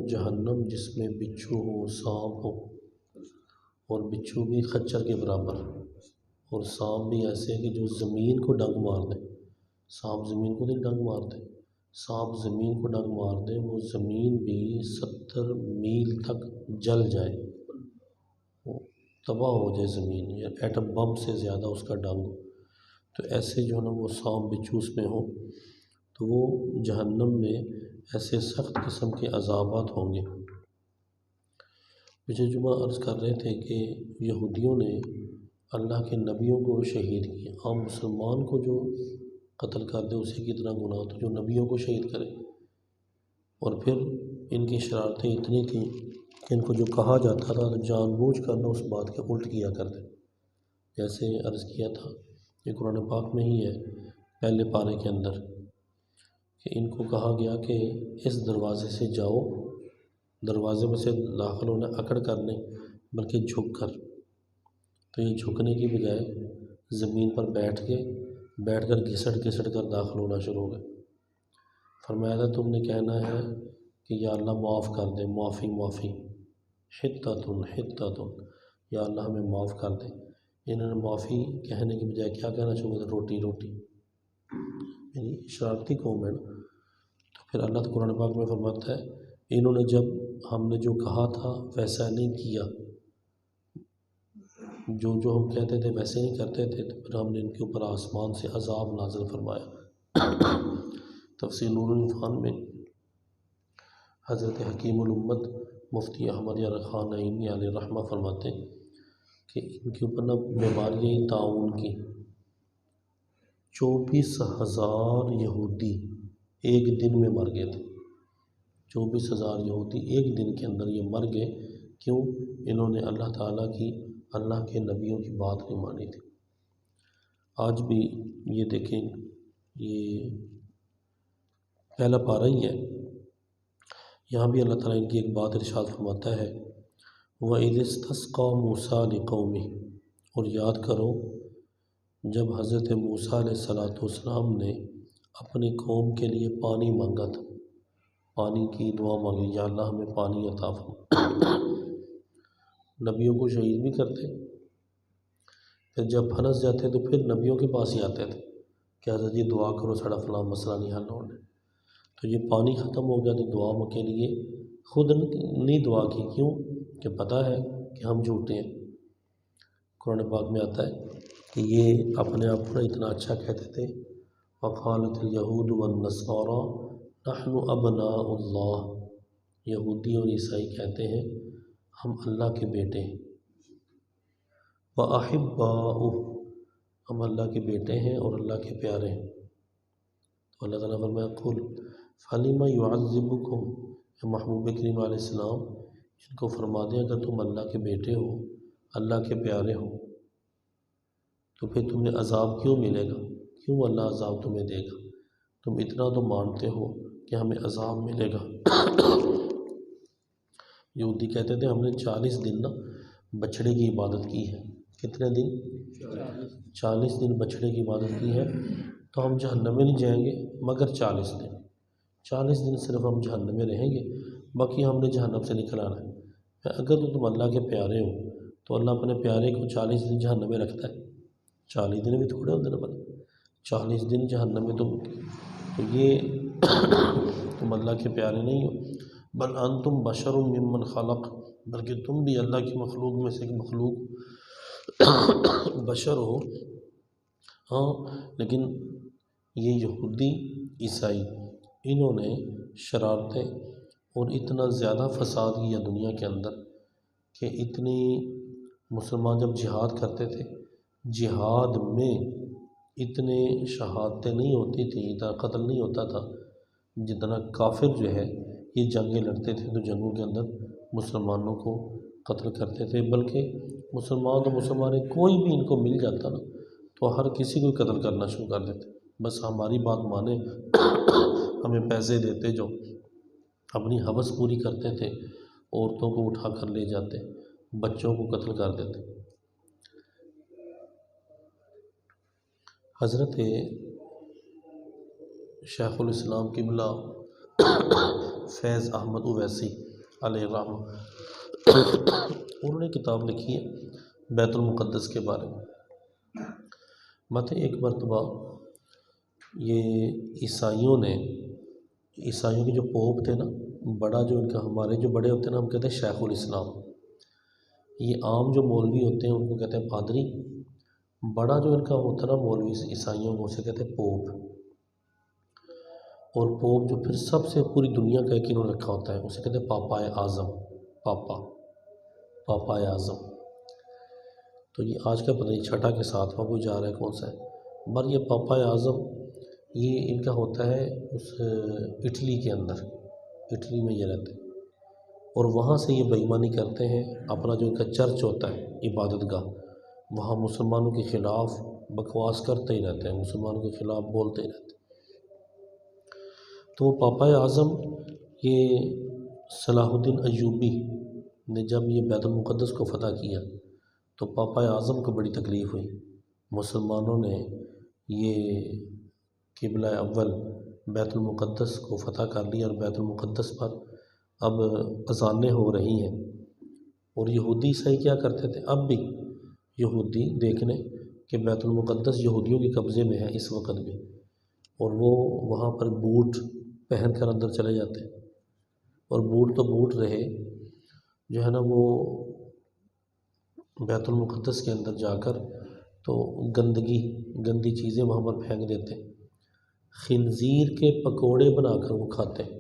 جہنم جس میں بچھو ہو، سانپ ہو، اور بچھو بھی خچر کے برابر، اور سانپ بھی ایسے کہ جو زمین کو ڈنگ مار دے۔ سانپ زمین کو نہیں ڈنگ مارتے، سانپ زمین کو ڈنگ مار دے، وہ زمین بھی 70 میل تک جل جائے، وہ تباہ ہو جائے زمین، یا ایٹم بم سے زیادہ اس کا ڈنگ ہو۔ تو ایسے جو ہے نا وہ سانپ بچھو اس میں ہوں، تو وہ جہنم میں ایسے سخت قسم کے عذابات ہوں گے۔ پچھلے جمعہ عرض کر رہے تھے کہ یہودیوں نے اللہ کے نبیوں کو شہید کیا۔ عام مسلمان کو جو قتل کر دے اسی کی طرح گناہ، تو جو نبیوں کو شہید کرے۔ اور پھر ان کی شرارتیں اتنی تھیں کہ ان کو جو کہا جاتا تھا تو جان بوجھ کر نہ اس بات کے الٹ کیا کرتے۔ جیسے عرض کیا تھا یہ قرآن پاک میں ہی ہے، پہلے پارے کے اندر، کہ ان کو کہا گیا کہ اس دروازے سے جاؤ، دروازے میں سے داخل ہونا اکڑ کر نہیں بلکہ جھک کر۔ تو یہ جھکنے کی بجائے زمین پر بیٹھ کر گھسٹ کر داخل ہونا شروع ہو گئے۔ فرمایا تھا تم نے کہنا ہے کہ یا اللہ معاف کر دے، معافی، حتۃ، یا اللہ ہمیں معاف کر دے۔ انہوں نے معافی کہنے کی بجائے کیا کہنا شروع کیا؟ روٹی، یعنی شرارتی قوم ہے نا۔ تو پھر اللہ تو قرآن پاک میں فرماتا ہے انہوں نے جب ہم نے جو کہا تھا ویسا نہیں کیا، جو ہم کہتے تھے ویسے نہیں کرتے تھے، تو پھر ہم نے ان کے اوپر آسمان سے عذاب نازل فرمایا۔ تفسیر نور العرفان میں حضرت حکیم الامت مفتی احمد یار خان نعیمی علیہ رحمہ فرماتے ہیں کہ ان کے اوپر نا بیماری طاعون کی 24,000 یہودی ایک دن میں مر گئے تھے۔ 24,000 یہودی ایک دن کے اندر یہ مر گئے۔ کیوں؟ انہوں نے اللہ تعالیٰ کی، اللہ کے نبیوں کی بات نہیں مانی تھی۔ آج بھی یہ دیکھیں، یہ پہلا پارہ ہی ہے، یہاں بھی اللہ تعالیٰ ان کی ایک بات ارشاد فرماتا ہے وَإِذِ اسْتَسْقَىٰ مُوسَىٰ لِقَوْمِهِ، اور یاد کرو جب حضرت موسیٰ علیہ السلام نے اپنی قوم کے لیے پانی مانگا تھا، پانی کی دعا مانگی، یا اللہ ہمیں پانی عطا فرما۔ نبیوں کو شہید بھی کرتے، پھر جب پھنس جاتے تو پھر نبیوں کے پاس ہی آتے تھے کہ حضرت یہ دعا کرو ساڑا فلاں مسئلہ نہیں حل ہونا۔ تو یہ پانی ختم ہو گیا تو دعا کے لیے خود نہیں دعا کی، کیوں کہ پتہ ہے کہ ہم جھوٹے ہیں۔ قرآن پاک میں آتا ہے کہ یہ اپنے آپ کو اتنا اچھا کہتے تھے وقالت الیہود والنصارى نحن ابناء اللہ، یہودی اور عیسائی کہتے ہیں ہم اللہ کے بیٹے ہیں، وَأَحِبَّاؤُهُ، ہم اللہ کے بیٹے ہیں اور اللہ کے پیارے ہیں۔ تو اللہ تعالیٰ فرمایا قُلْ فَلِمَ يُعَذِّبُكُمْ، محبوب کریم علیہ السلام ان کو فرما دیں اگر تم اللہ کے بیٹے ہو، اللہ کے پیارے ہو، تو پھر تمہیں عذاب کیوں ملے گا؟ کیوں اللہ عذاب تمہیں دے گا؟ تم اتنا تو مانتے ہو کہ ہمیں عذاب ملے گا۔ یہودی کہتے تھے ہم نے 40 دن نا بچھڑے کی عبادت کی ہے۔ کتنے دن؟ 40 دن بچھڑے کی عبادت کی ہے، تو ہم جہنم میں نہیں جائیں گے مگر 40 دن۔ 40 دن صرف ہم جہنم میں رہیں گے، باقی ہم نے جہنم سے نکل آنا ہے۔ اگر تو تم اللہ کے پیارے ہو تو اللہ اپنے پیارے کو 40 دن جہنم میں رکھتا ہے؟ 40 دن بھی تھوڑے ہوتے نا بھلا، 40 دن جہنم میں تم، تو یہ تم اللہ کے پیارے نہیں ہو، بل انتم بشر ممن خلق، بلکہ تم بھی اللہ کی مخلوق میں سے ایک مخلوق بشر ہو۔ ہاں لیکن یہ یہودی عیسائی انہوں نے شرارتیں اور اتنا زیادہ فساد کیا دنیا کے اندر کہ اتنی، مسلمان جب جہاد کرتے تھے جہاد میں اتنے شہادتیں نہیں ہوتی تھیں، اتنا قتل نہیں ہوتا تھا جتنا کافر جو ہے یہ جنگیں لڑتے تھے تو جنگوں کے اندر مسلمانوں کو قتل کرتے تھے، بلکہ مسلمان تو مسلمان کوئی بھی ان کو مل جاتا نا تو ہر کسی کو قتل کرنا شروع کر دیتے، بس ہماری بات مانے ہمیں پیسے دیتے، جو اپنی ہوس پوری کرتے تھے عورتوں کو اٹھا کر لے جاتے، بچوں کو قتل کر دیتے۔ حضرت شیخ الاسلام قبلہ فیض احمد اویسی علیہ الرحمہ، انہوں نے کتاب لکھی ہے بیت المقدس کے بارے میں۔ مطلب ایک مرتبہ یہ عیسائیوں کے جو پوپ تھے نا، بڑا جو ان کا، ہمارے جو بڑے ہوتے ہیں نا ہم کہتے ہیں شیخ الاسلام، یہ عام جو مولوی ہوتے ہیں ان کو کہتے ہیں پادری، بڑا جو ان کا ہوتا ہے نا مولوی عیسائیوں کو، اسے کہتے ہیں پوپ۔ اور پوپ جو پھر سب سے پوری دنیا کا ایک انہوں نے رکھا ہوتا ہے، اسے کہتے ہیں پاپائے اعظم، پاپائے اعظم۔ تو یہ آج کا پتہ نہیں چھٹا کے ساتھ کوئی جا رہا ہے کون سا ہے، مگر یہ پاپائے اعظم یہ ان کا ہوتا ہے اس اٹلی کے اندر، اٹلی میں یہ رہتے ہیں، اور وہاں سے یہ بے ایمانی کرتے ہیں۔ اپنا جو ان کا چرچ ہوتا ہے، عبادت گاہ، وہاں مسلمانوں کے خلاف بکواس کرتے ہی رہتے ہیں، مسلمانوں کے خلاف بولتے ہی رہتے ہیں۔ تو وہ پاپائے اعظم یہ صلاح الدین ایوبی نے جب یہ بیت المقدس کو فتح کیا تو پاپائے اعظم کو بڑی تکلیف ہوئی، مسلمانوں نے یہ قبلہ اول بیت المقدس کو فتح کر لیا اور بیت المقدس پر اب اذانیں ہو رہی ہیں۔ اور یہودی عیسائی کیا کرتے تھے، اب بھی یہودی دیکھنے کہ بیت المقدس یہودیوں کے قبضے میں ہے اس وقت بھی، اور وہ وہاں پر بوٹ پہن کر اندر چلے جاتے ہیں، اور بوٹ تو بوٹ رہے جو ہے نا وہ بیت المقدس کے اندر جا کر تو گندی چیزیں وہاں پر پھینک دیتے ہیں، خنزیر کے پکوڑے بنا کر وہ کھاتے ہیں،